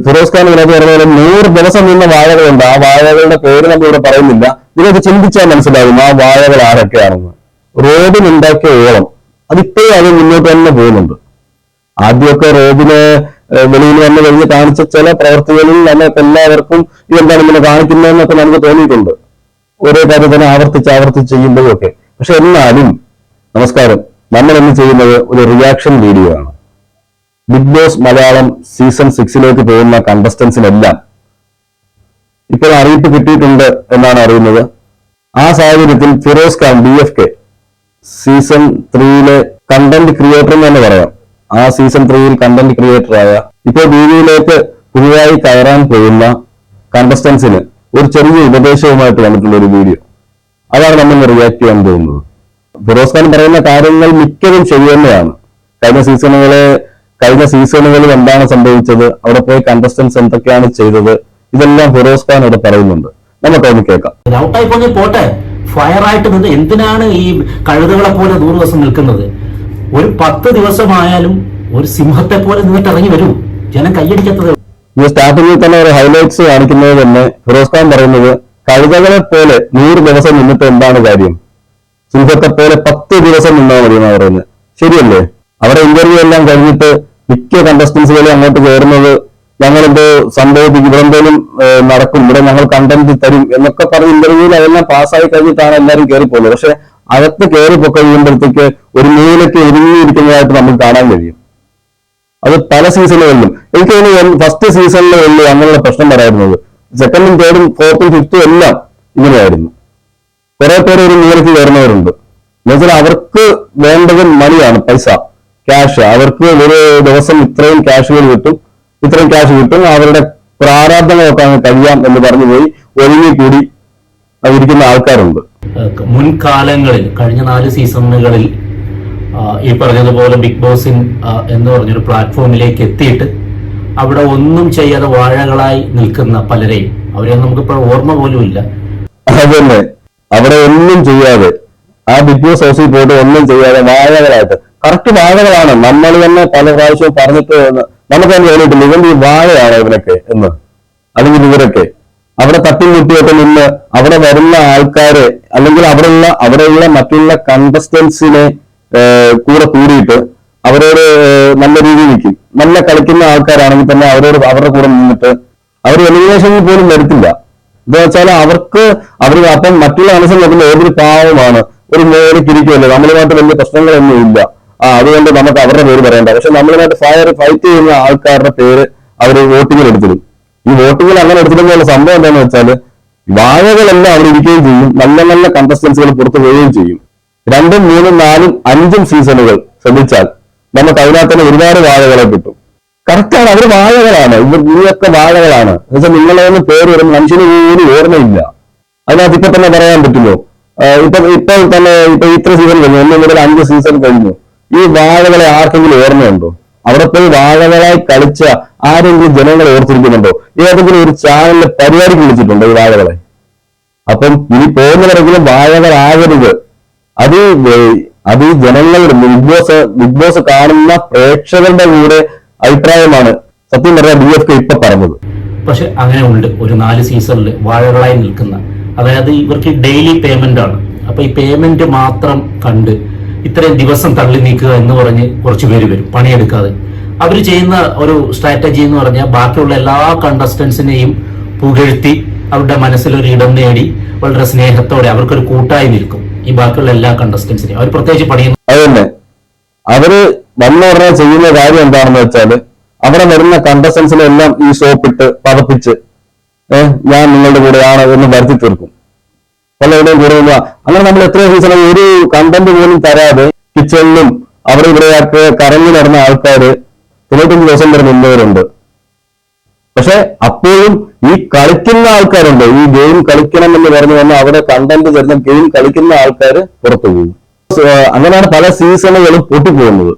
ഫിറോസ് ഖാൻ ഇതിനകത്ത് പറഞ്ഞ പോലെ 100 ദിവസം നിന്ന വാഴകളുണ്ട്. ആ വാഴകളുടെ പേര് നമ്മൾ ഇവിടെ പറയുന്നില്ല. ഇതിനകത്ത് ചിന്തിച്ചാൽ മനസ്സിലാകും ആ വാഴകൾ ആരൊക്കെയാണെന്ന്. റോബിനുണ്ടാക്കിയ ഓളം അതിപ്പോഴും അത് മുന്നോട്ട് തന്നെ പോകുന്നുണ്ട്. ആദ്യമൊക്കെ റോബിന് വെളിയിൽ വന്ന് കഴിഞ്ഞ് കാണിച്ച ചില പ്രവർത്തികളിൽ നമുക്ക് എല്ലാവർക്കും ഇതെന്താണ് ഇങ്ങനെ കാണിക്കുന്നതെന്നൊക്കെ നമുക്ക് തോന്നിയിട്ടുണ്ട്, ഓരോ കാര്യം തന്നെ ആവർത്തിച്ച് ചെയ്യുമ്പോഴും ഒക്കെ. പക്ഷെ എന്നാലും നമസ്കാരം, നമ്മൾ ഇന്ന് ചെയ്യുന്നത് ഒരു റിയാക്ഷൻ വീഡിയോ ആണ്. ബിഗ് ബോസ് മലയാളം സീസൺ 6 പോകുന്ന കണ്ടസ്റ്റൻസിനെല്ലാം ഇപ്പോൾ അറിയിപ്പ് കിട്ടിയിട്ടുണ്ട് എന്നാണ് അറിയുന്നത്. ആ സാഹചര്യത്തിൽ Firoz Khan BFK season 3 content creator എന്ന് തന്നെ പറയാം. ആ സീസൺ 3 കണ്ടന്റ് ക്രിയേറ്ററായ ഇപ്പോൾ BBയിലേക്ക് പുതുതായി കയറാൻ പോകുന്ന കണ്ടസ്റ്റൻസിന് ഒരു ചെറിയ ഉപദേശവുമായിട്ട് വന്നിട്ടുള്ള ഒരു വീഡിയോ, അതാണ് നമ്മൾ റിയാക്ട് ചെയ്യാൻ പോകുന്നത്. ഫിറോസ് ഖാൻ പറയുന്ന കാര്യങ്ങൾ മിക്കതും ശരിതന്നെയാണ്. കഴിഞ്ഞ സീസണുകളിൽ എന്താണ് സംഭവിച്ചത്, അവിടെ പോയി കണ്ടസ്റ്റൻസ് എന്തൊക്കെയാണ് ചെയ്തത്, ഇതെല്ലാം ഫിറോസ് ഖാൻ ഇവിടെ പറയുന്നുണ്ട്. നമുക്കതൊന്ന് കേൾക്കാം. ഔട്ടായി പോയി പോട്ടെ, ഫയറായിട്ട് നിന്ന് എന്തിനാണ് ഈ കഴുതകളെ പോലെ 100 ദിവസം നിൽക്കുന്നത്? ഒരു 10 ദിവസമായാലും ഒരു സിംഹത്തെ പോലെ നിന്നിട്ട് ഇറങ്ങി വരൂ, ജനം കൈയടിക്കത്തത്. ഈ സ്റ്റാർട്ടിങ്ങിൽ തന്നെ ഒരു ഹൈലൈറ്റ്സ് കാണിക്കുന്നത് തന്നെ ഫിറോസ് ഖാൻ പറയുന്നത് കഴുതകളെ പോലെ 100 ദിവസം നിന്നിട്ട് എന്താണ് കാര്യം, സിംഹത്തെ പോലെ 10 ദിവസം നിന്നാൽ മതി എന്നാണ് പറയുന്നത്. ശരിയല്ലേ? അവിടെ ഇന്റർവ്യൂ എല്ലാം കഴിഞ്ഞിട്ട് മിക്ക കണ്ടസ്റ്റൻസുകളും അങ്ങോട്ട് കയറുന്നത് ഞങ്ങളെന്തോ സംഭവിക്കും, ഇവിടെ എന്തെങ്കിലും നടക്കും, ഇവിടെ ഞങ്ങൾ കണ്ടന്റ് തരും എന്നൊക്കെ പറഞ്ഞ് ഇന്റർവ്യൂവിൽ അതെല്ലാം പാസ്സായി കഴിഞ്ഞിട്ടാണ് എല്ലാവരും കയറിപ്പോകുന്നത്. പക്ഷെ അകത്ത് കയറിപ്പൊക്കെ കഴിയുമ്പോഴത്തേക്ക് ഒരു മൂലയ്ക്ക് ഒരുങ്ങിയിരിക്കുന്നതായിട്ട് നമുക്ക് കാണാൻ കഴിയും. അത് പല സീസണുകളിലും എനിക്ക് തോന്നുന്നു ഫസ്റ്റ് സീസണിലേ ഉള്ളൂ അങ്ങനെയുള്ള പ്രശ്നം പറയാറുന്നത്. സെക്കൻഡും തേർഡും ഫോർത്തും ഫിഫ്ത്തും എല്ലാം ഇങ്ങനെയായിരുന്നു. കുറെ പേര് ഒരു മൂലയ്ക്ക് കയറുന്നവരുണ്ട്. എന്നുവെച്ചാൽ അവർക്ക് വേണ്ടത് മണിയാണ്, പൈസ, ക്യാഷ്. അവർക്ക് ഒരു ദിവസം ഇത്രയും ക്യാഷ് കിട്ടും, അവരുടെ പ്രാരാബ്ദങ്ങളൊക്കെ അങ്ങ് കഴിയാം എന്ന് പറഞ്ഞു പോയി ഒഴുങ്ങിക്കൂടി ഇരിക്കുന്ന ആൾക്കാരുണ്ട്. മുൻകാലങ്ങളിൽ കഴിഞ്ഞ 4 സീസണുകളിൽ ഈ പറഞ്ഞതുപോലെ ബിഗ് ബോസ് എന്ന് പറഞ്ഞൊരു പ്ലാറ്റ്ഫോമിലേക്ക് എത്തിയിട്ട് അവിടെ ഒന്നും ചെയ്യാതെ വാഴകളായി നിൽക്കുന്ന പലരെയും അവരെയൊന്നും നമുക്കിപ്പോൾ ഓർമ്മ പോലും ഇല്ല. അതന്നെ, അവിടെ ഒന്നും ചെയ്യാതെ ആ ബിഗ് ബോസ് ഹൗസിൽ പോയിട്ട് ഒന്നും ചെയ്യാതെ വാഴകളായിട്ട്, കറക്റ്റ് വാഴകളാണ്. നമ്മൾ തന്നെ പല പ്രാവശ്യവും പറഞ്ഞിട്ട് നമുക്ക് തന്നെ തോന്നിയിട്ടില്ല ഇവന്റെ ഈ വാഴയാണ് ഇവനൊക്കെ എന്ന്, അല്ലെങ്കിൽ ഇവരൊക്കെ അവിടെ തട്ടിമുട്ടിയൊക്കെ നിന്ന് അവിടെ വരുന്ന ആൾക്കാരെ അല്ലെങ്കിൽ അവിടെയുള്ള മറ്റുള്ള കണ്ടസ്റ്റൻസിനെ കൂടെ കൂടിയിട്ട് അവരോട് നല്ല രീതിയിൽ നിൽക്കും. നല്ല കളിക്കുന്ന ആൾക്കാരാണെങ്കിൽ തന്നെ അവരുടെ കൂടെ നിന്നിട്ട് അവർ എലിമിനേഷനിൽ പോലും വരത്തില്ല. എന്താ വെച്ചാൽ അവർ അപ്പം മറ്റുള്ള മനസ്സിൽ നോക്കുന്ന ഏതൊരു പാവമാണ്, ഒരു മേലിരിക്കുമല്ലോ, നമ്മളുമായിട്ട് വലിയ പ്രശ്നങ്ങളൊന്നും ഇല്ല, അതുകൊണ്ട് നമുക്ക് അവരുടെ പേര് പറയണ്ട. പക്ഷെ നമ്മളുമായിട്ട് ഫൈറ്റ് ചെയ്യുന്ന ആൾക്കാരുടെ പേര് അവർ വോട്ടിങ്ങിൽ എടുത്തിടും. ഈ വോട്ടിങ്ങിൽ അങ്ങനെ എടുത്തിടുന്ന സംഭവം എന്താണെന്ന് വെച്ചാല് വാഴകളെല്ലാം അവിടെ ഇരിക്കുകയും ചെയ്യും, നല്ല നല്ല കണ്ടസ്റ്റൻസുകൾ പുറത്തു പോവുകയും ചെയ്യും. 2, 3, 4, 5 സീസണുകൾ ശ്രദ്ധിച്ചാൽ നമുക്ക് അതിനകത്ത് തന്നെ ഒരുപാട് വാഴകളെ കിട്ടും. കറക്റ്റാണ്, അവർ വാഴകളാണ്, ഇവരൊക്കെ വാഴകളാണ്. എന്നുവെച്ചാൽ നിങ്ങളൊന്നും പേര് വരും മനുഷ്യന് പോലും ഓർമ്മയില്ല. അതിനകത്ത് ഇപ്പൊ തന്നെ പറയാൻ പറ്റുമോ? ഇപ്പോൾ തന്നെ ഇത്ര സീസൺ കഴിഞ്ഞു, 1 മുതൽ 5 സീസൺ കഴിഞ്ഞു. ഈ വാഴകളെ ആർക്കെങ്കിലും ഓർമ്മയുണ്ടോ? അവിടെ പോയി വാഴകളായി കളിച്ച ആരെങ്കിലും ജനങ്ങളെ ഓർത്തിരിക്കുന്നുണ്ടോ? ഏതെങ്കിലും ഒരു ചാനലിലെ പരിപാടിക്ക് വിളിച്ചിട്ടുണ്ടോ ഈ വാഴകളെ? അപ്പം ഇനി പോകുന്നവരെങ്കിലും വാഴകളാകരുത്. അത് ഈ ജനങ്ങളുടെ ബിഗ് ബോസ് കാണുന്ന പ്രേക്ഷകരുടെ കൂടെ അഭിപ്രായമാണ് സത്യം പറഞ്ഞ BFK ഇപ്പൊ പറഞ്ഞത്. പക്ഷെ അങ്ങനെ ഉണ്ട് ഒരു 4 സീസണിൽ വാഴകളായി നിൽക്കുന്ന, അതായത് ഇവർക്ക് ഡെയിലി പേയ്മെന്റ് ആണ്. അപ്പൊ ഈ പേയ്മെന്റ് മാത്രം കണ്ട് ഇത്രയും ദിവസം തള്ളി നീക്കുക എന്ന് പറഞ്ഞ് കുറച്ച് പേര് വരും പണിയെടുക്കാതെ. അവർ ചെയ്യുന്ന ഒരു സ്ട്രാറ്റജി എന്ന് പറഞ്ഞാൽ ബാക്കിയുള്ള എല്ലാ കണ്ടസ്റ്റൻസിനെയും പുകഴ്ത്തി അവരുടെ മനസ്സിലൊരു ഇടം നേടി വളരെ സ്നേഹത്തോടെ അവർക്കൊരു കൂട്ടായി നിൽക്കും ഈ ബാക്കിയുള്ള എല്ലാ കണ്ടസ്റ്റൻസിനെയും. അവർ പ്രത്യേകിച്ച് പണിയുന്നു. അതന്നെ, അവര് വന്നു പറഞ്ഞാൽ ചെയ്യുന്ന കാര്യം എന്താണെന്ന് വെച്ചാല് അവിടെ വരുന്ന കണ്ടസ്റ്റൻസിനെല്ലാം ഈ സോപ്പിട്ട് പതപ്പിച്ച് ഞാൻ നിങ്ങളുടെ കൂടെയാണ് എന്ന് വരുത്തി തീർക്കും. പലരുടെയും കൂടെ അങ്ങനെ നമ്മൾ എത്രയോ സീസൺ ഒരു കണ്ടന്റ് പോലും തരാതെ കിച്ചണിലും അവിടെ ഇവിടെയൊക്കെ കറങ്ങി നടന്ന ആൾക്കാര് 95 ദിവസം വരെ നിന്നവരുണ്ട്. പക്ഷെ അപ്പോഴും ഈ കളിക്കുന്ന ആൾക്കാരുണ്ട്, ഈ ഗെയിം കളിക്കണം എന്ന് പറഞ്ഞു വന്ന് അവിടെ കണ്ടന്റ് തരുന്ന ഗെയിം കളിക്കുന്ന ആൾക്കാർ പുറത്തു പോകും. അങ്ങനെയാണ് പല സീസണുകളും പൊട്ടിപ്പോകുന്നത്.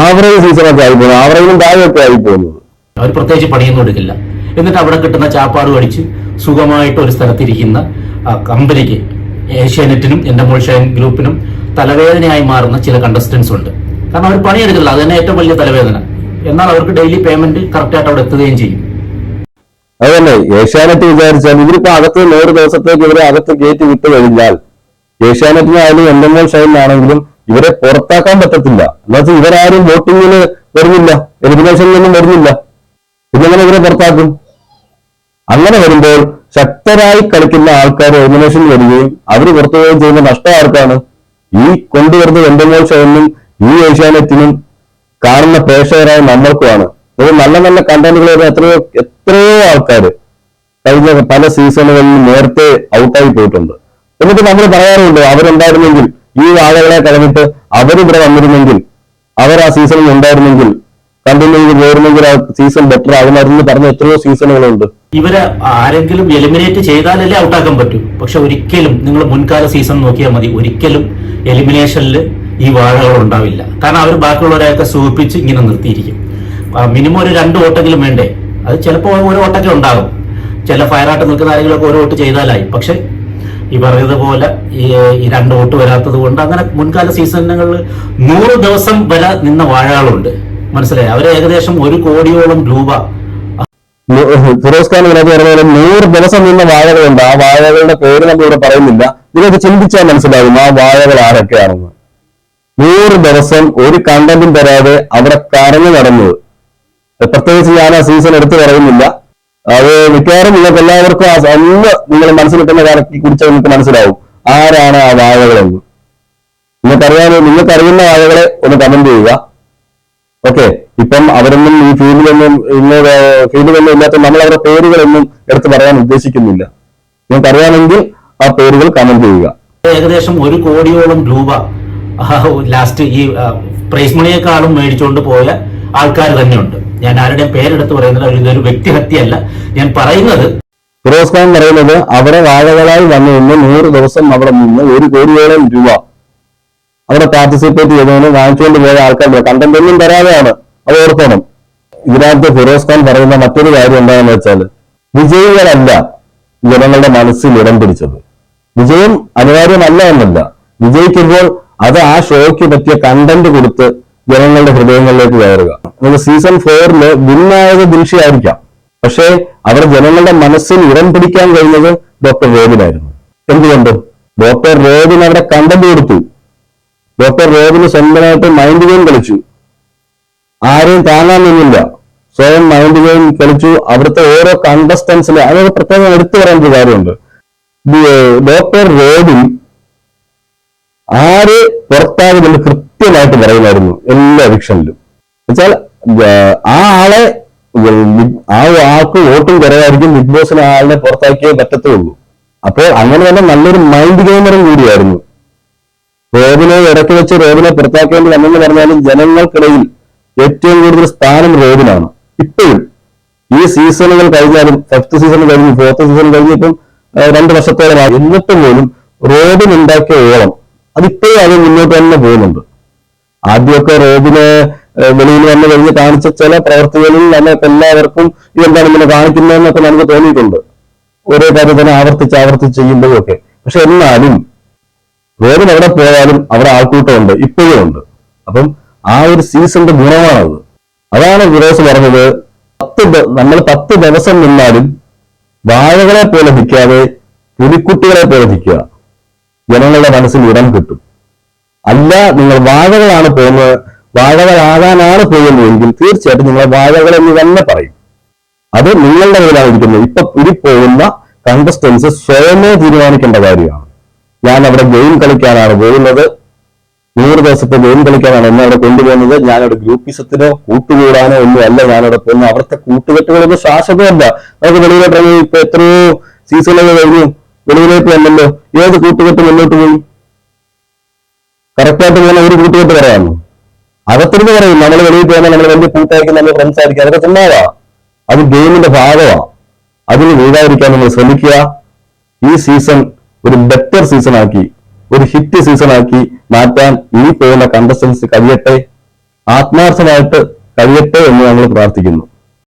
ആവറേജ് സീസണൊക്കെ ആയി പോകുന്നത്, ആവറേജിലും താഴെയൊക്കെ ആയി പോകുന്നത്. അവർ പ്രത്യേകിച്ച് പണിയൊന്നും എടുക്കില്ല. എന്നിട്ട് അവിടെ കിട്ടുന്ന ചാപ്പാട് കഴിച്ച് സുഖമായിട്ട് ഒരു സ്ഥലത്തിരിക്കുന്ന കമ്പനിക്ക്, ഏഷ്യാനെറ്റിനും എൻഡമോൾ ഷൈൻ ഗ്രൂപ്പിനും തലവേദനയായി മാറുന്ന ചില കണ്ടസ്റ്റൻസ് ഉണ്ട്. കാരണം അവർ പണിയെടുക്കില്ല, അത് തന്നെ ഏറ്റവും വലിയ തലവേദന. എന്നാൽ അവർക്ക് ഡെയിലി പേയ്മെന്റ് കറക്റ്റായിട്ട് അവിടെ എത്തുകയും ചെയ്യും. അതല്ലേ ഏഷ്യാനെറ്റ് വിചാരിച്ചാൽ ഇവരിപ്പോ അകത്ത് 100 ദിവസത്തേക്ക് ഇവരെ അകത്ത് കയറ്റി വിട്ടു കഴിഞ്ഞാൽ ഏഷ്യാനെറ്റിനായാലും എന്തെങ്കിലും ഷൈനാണെങ്കിലും ഇവരെ പുറത്താക്കാൻ പറ്റത്തില്ല. എന്നുവെച്ചാൽ ഇവരാരും വോട്ടിങ്ങിന് വരുന്നില്ല, എലിമിനേഷനിലൊന്നും വരുന്നില്ല. പിന്നെങ്ങനെ ഇവരെ പുറത്താക്കും? അങ്ങനെ വരുമ്പോൾ ശക്തരായി കളിക്കുന്ന ആൾക്കാർ എലിമിനേഷൻ വരികയും അവർ പുറത്തു പോവുകയും ചെയ്യുന്ന നഷ്ടം ആർക്കാണ്? ഈ കൊണ്ടുവരുന്ന എന്തെങ്കിലും ഷൈനും ഈ ഏഷ്യാനെറ്റിനും കാണുന്ന പ്രേക്ഷകരായ നമ്മൾക്കുമാണ്. ഒരു നല്ല നല്ല കണ്ടന്റുകൾ എത്രയോ ആൾക്കാർ കഴിഞ്ഞ പല സീസണുകളിൽ നേരത്തെ ഔട്ടായി പോയിട്ടുണ്ട്. എന്നിട്ട് നമ്മൾ പറയാറുണ്ട് അവരുണ്ടായിരുന്നെങ്കിൽ, ഈ ആളുകളെ കളഞ്ഞിട്ട് അവരിവിടെ വന്നിരുന്നെങ്കിൽ, അവർ ആ സീസണിൽ ഉണ്ടായിരുന്നെങ്കിൽ, കണ്ടിന്യൂ ചെയ്ത് പോയിരുന്നെങ്കിൽ ആ സീസൺ ബെറ്റർ ആകുമായിരുന്നു പറഞ്ഞ എത്രയോ സീസണുകളുണ്ട്. ഇവരെ ആരെങ്കിലും എലിമിനേറ്റ് ചെയ്താലല്ലേ ഔട്ടാക്കാൻ പറ്റൂ. പക്ഷെ ഒരിക്കലും നിങ്ങൾ മുൻകാല സീസൺ നോക്കിയാൽ മതി, ഒരിക്കലും എലിമിനേഷനിൽ ഈ വാഴകൾ ഉണ്ടാവില്ല. കാരണം അവർ ബാക്കിയുള്ളവരെയൊക്കെ സൂചിപ്പിച്ച് ഇങ്ങനെ നിർത്തിയിരിക്കും. മിനിമം ഒരു 2 വോട്ടെങ്കിലും വേണ്ടേ? അത് ചിലപ്പോൾ ഒരു വോട്ടൊക്കെ ഉണ്ടാകും. ചില ഫയറായിട്ട് നിൽക്കുന്ന ആരെങ്കിലുമൊക്കെ ഒരു വോട്ട് ചെയ്താലായി. പക്ഷെ ഈ പറഞ്ഞതുപോലെ ഈ 2 വോട്ട് വരാത്തത് കൊണ്ട് അങ്ങനെ മുൻകാല സീസണുകളിൽ 100 ദിവസം വരെ നിന്ന വാഴകളുണ്ട്. മനസ്സിലായി? അവര് ഏകദേശം 1 കോടിയോളം രൂപ. ഫിറോസ് ഖാൻ പറഞ്ഞ 100 ദിവസം നിന്ന വാഴകളുണ്ട്. ആ വാഴകളുടെ പേര് നമ്മൾ ഇവിടെ പറയുന്നില്ല. നിങ്ങൾക്ക് ചിന്തിച്ചാൽ മനസ്സിലാകും ആ വാഴകൾ ആരൊക്കെയാണെന്ന്. 100 ദിവസം ഒരു കണ്ടന്റും തരാതെ അവിടെ കറങ്ങി നടന്നത്. പ്രത്യേകിച്ച് ഞാൻ ആ സീസൺ എടുത്തു പറയുന്നില്ല. അത് മിക്കവാറും നിങ്ങൾക്ക് എല്ലാവർക്കും ഒന്ന് നിങ്ങൾ മനസ്സിൽ കിട്ടുന്ന കാലത്ത് കുറിച്ച് നിങ്ങൾക്ക് മനസ്സിലാവും ആരാണ് ആ വാഴകളെന്ന്. നിങ്ങൾക്കറിയുന്ന വാഴകളെ ഒന്ന് കമന്റ് ചെയ്യുക. ഓക്കെ, ഇപ്പം അവരൊന്നും ഈ ഫീൽഡിലൊന്നും ഇല്ലാത്ത നമ്മൾ അവരുടെ പേരുകളൊന്നും എടുത്ത് പറയാൻ ഉദ്ദേശിക്കുന്നില്ല. നിങ്ങൾക്കറിയാമെങ്കിൽ ആ പേരുകൾ കമന്റ് ചെയ്യുക. ഏകദേശം 1 കോടിയോളം രൂപ ലാസ്റ്റ് ഈ പ്രൈസ് മണിയേക്കാളും മേടിച്ചുകൊണ്ട് പോയ ആൾക്കാർ തന്നെയുണ്ട്. ഞാൻ ആരുടെയും പേരെടുത്ത് പറയുന്നില്ല, ഇതൊരു വ്യക്തിഹത്യയല്ല ഞാൻ പറയുന്നത്. ഫിറോസ് ഖാൻ പറയുന്നത് അവിടെ വാഴകളായി വന്നു നിന്ന് 100 ദിവസം അവിടെ നിന്ന് 1 കോടിയോളം രൂപ അവിടെ പാർട്ടിസിപ്പേറ്റ് ചെയ്തതിന് വാങ്ങിച്ചുകൊണ്ട് പോയ ആൾക്കാരുടെ കണ്ടന്റ് ഒന്നും തരാതെയാണ്. അത് ഓർക്കണം. ഇതിനകത്ത് ഫിറോസ് ഖാൻ പറയുന്ന മറ്റൊരു കാര്യം എന്താണെന്ന് വെച്ചാൽ വിജയികളല്ല ജനങ്ങളുടെ മനസ്സിൽ ഇടം പിടിച്ചത്. വിജയം അനിവാര്യമല്ല എന്നല്ല, വിജയിക്കുമ്പോൾ അത് ആ ഷോയ്ക്ക് പറ്റിയ കണ്ടന്റ് കൊടുത്ത് ജനങ്ങളുടെ ഹൃദയങ്ങളിലേക്ക് കയറുക. സീസൺ 4 വിന്നായത് ദിൽഷയായിരിക്കാം, പക്ഷേ അവിടെ ജനങ്ങളുടെ മനസ്സിൽ ഇടം പിടിക്കാൻ കഴിഞ്ഞത് ഡോക്ടർ റോബിനായിരുന്നു. എന്തുകൊണ്ട്? ഡോക്ടർ റോബിൻ അവിടെ കണ്ടന്റ് കൊടുത്തു. ഡോക്ടർ റോബിന് സ്വന്തമായിട്ട് മൈൻഡ് ഗെയിം കളിച്ചു. ആരെയും താങ്ങാൻ നിന്നില്ല, സ്വയം മൈൻഡ് ഗെയിം കളിച്ചു. അവിടുത്തെ ഓരോ കണ്ടസ്റ്റൻസിന് അതൊക്കെ പ്രത്യേകം എടുത്തു പറയേണ്ട ഒരു കാര്യമുണ്ട്. ഡോക്ടർ റോബിൻ ആര് പുറത്താകുമെന്ന് കൃത്യമായിട്ട് പറയുമായിരുന്നു എല്ലാ എവിക്ഷനിലും. എന്നുവെച്ചാൽ ആ ആൾക്ക് വോട്ടും കുറവായിരിക്കും, ബിഗ് ബോസിന് ആളിനെ പുറത്താക്കിയേ പറ്റത്തുള്ളൂ. അപ്പോൾ അങ്ങനെ തന്നെ നല്ലൊരു മൈൻഡ് ഗെയിമറും കൂടിയായിരുന്നു. റോബിനെ ഇടയ്ക്ക് വെച്ച് റോബിനെ പുറത്താക്കേണ്ടി വന്നെന്ന് പറഞ്ഞാലും ജനങ്ങൾക്കിടയിൽ ഏറ്റവും കൂടുതൽ സ്ഥാനം റോബിനാണ്. ഇപ്പോഴും ഈ സീസണുകൾ കഴിഞ്ഞാലും 5th സീസൺ കഴിഞ്ഞു, 4th സീസൺ കഴിഞ്ഞിട്ടും 2 വർഷത്തോളമായി, എന്നിട്ട് പോലും റോബിൻ ഉണ്ടാക്കിയ ഓളം അതിപ്പോഴും അത് മുന്നോട്ട് തന്നെ പോകുന്നുണ്ട്. ആദ്യമൊക്കെ റോബിനെ വെളിയിൽ വന്ന് കഴിഞ്ഞ് കാണിച്ച ചില പ്രവർത്തികളിൽ നമുക്ക് എല്ലാവർക്കും ഇതെന്താണ് ഇങ്ങനെ കാണിക്കുന്നതെന്നൊക്കെ നമുക്ക് തോന്നിയിട്ടുണ്ട്, ഓരോ കാര്യം തന്നെ ആവർത്തിച്ച് ചെയ്യുമ്പോഴും ഒക്കെ. പക്ഷെ എന്നാലും റോബിൻ എവിടെ പോയാലും അവിടെ ആൾക്കൂട്ടമുണ്ട്, ഇപ്പോഴും ഉണ്ട്. അപ്പം ആ ഒരു സീസണിന്റെ ഗുണമാണത്. അതാണ് ഫിറോസ് പറഞ്ഞത്, നമ്മൾ 10 ദിവസം നിന്നാലും വാഴകളെ പോലെ നിൽക്കാതെ പുലിക്കുട്ടികളെ പോലെ നിൽക്കുക, ജനങ്ങളുടെ മനസ്സിൽ ഇടം കിട്ടും. അല്ല, നിങ്ങൾ വാഴകളാണ് പോകുന്നത്, വാഴകളാകാനാണ് പോകുന്നതെങ്കിൽ തീർച്ചയായിട്ടും നിങ്ങളെ വാഴകൾ എന്ന് തന്നെ പറയും. അത് നിങ്ങളുടെ കയ്യിലാണ് ഇരിക്കുന്നത്. ഇപ്പൊ പോകുന്ന കണ്ടസ്റ്റൻസ് സ്വയമേ തീരുമാനിക്കേണ്ട കാര്യമാണ്. ഞാൻ അവിടെ ഗെയിം കളിക്കാനാണ് പോകുന്നത്, 100 ദിവസത്തെ ഗെയിം കളിക്കാനാണ് എന്നെ അവിടെ കൊണ്ടുപോകുന്നത്, ഞാനവിടെ ഗ്രൂപ്പിസത്തിനോ കൂട്ടുകൂടാനോ ഒന്നും അല്ല ഞാനവിടെ പോകുന്നത്. അവിടുത്തെ കൂട്ടുകെട്ടുകളൊന്നും ശാശ്വതമല്ല. നമുക്ക് വെളിയിലോട്ട് ഇറങ്ങി ഇപ്പൊ എത്രയോ സീസണുകൾ കഴിഞ്ഞു, വെളിയിലേക്ക് വന്നല്ലോ, ഏത് കൂട്ടുകെട്ട് മുന്നോട്ട് പോയി? കറക്റ്റായിട്ട് പോകുന്ന ഒരു കൂട്ടുകെട്ട് പറയാമോ? അകത്തിരുന്ന് പറയും നമ്മൾ വെളിയിൽ പോകുമ്പോൾ നമ്മൾ വലിയ കൂട്ടായിരിക്കും, നമ്മൾ ഫ്രണ്ട്സ് ആയിരിക്കും, അതൊക്കെ ചുമ്മാതാ. അത് ഗെയിമിന്റെ ഭാഗമാണ്. അതിന് വീഴാതിരിക്കാൻ നിങ്ങൾ ശ്രമിക്കുക. ഈ സീസൺ ഒരു ബെറ്റർ സീസൺ ആക്കി, ഒരു ഹിറ്റ് സീസൺ ആക്കി മാറ്റാൻ ഇനി പോകുന്ന കണ്ടസ്റ്റൻസ് കഴിയട്ടെ, ആത്മാർത്ഥമായിട്ട് കഴിയട്ടെ എന്ന് ഞങ്ങൾ പ്രാർത്ഥിക്കുന്നു.